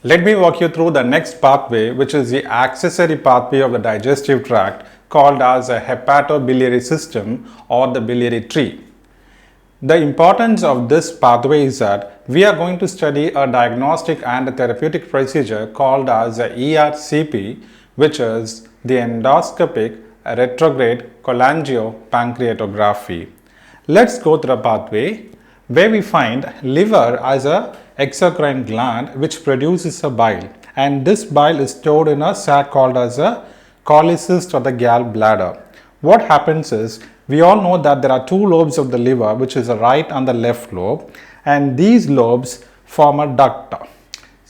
Let me walk you through the next pathway, which is the accessory pathway of the digestive tract called as a hepato-biliary system or the biliary tree. The importance of this pathway is that we are going to study a diagnostic and a therapeutic procedure called as a ERCP, which is the endoscopic retrograde cholangiopancreatography. Let's go through the pathway where we find liver as a exocrine gland which produces a bile, and this bile is stored in a sac called as a cholecyst or the gallbladder. What happens is, we all know that there are two lobes of the liver, which is the right and the left lobe, and these lobes form a duct,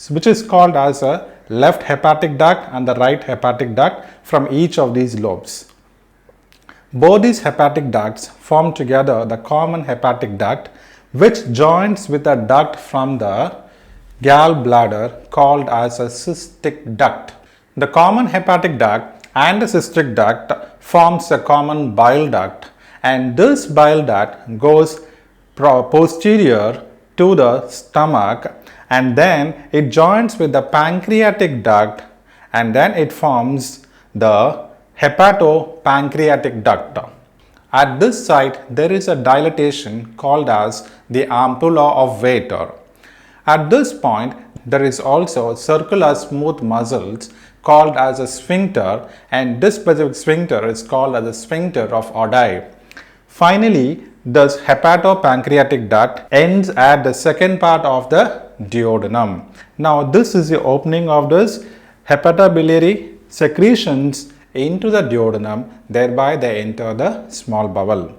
which is called as a left hepatic duct and the right hepatic duct from each of these lobes. Both these hepatic ducts form together the common hepatic duct, which joins with a duct from the gallbladder called as a cystic duct. The common hepatic duct and the cystic duct forms a common bile duct, and this bile duct goes posterior to the stomach, and then it joins with the pancreatic duct, and then it forms the hepato-pancreatic duct. At this site, there is a dilatation called as the Ampulla of Vater. At this point, there is also circular smooth muscles called as a sphincter, and this specific sphincter is called as the sphincter of Oddi. Finally, this hepato-pancreatic duct ends at the second part of the duodenum. Now, this is the opening of this hepato-biliary secretions into the duodenum, thereby they enter the small bowel.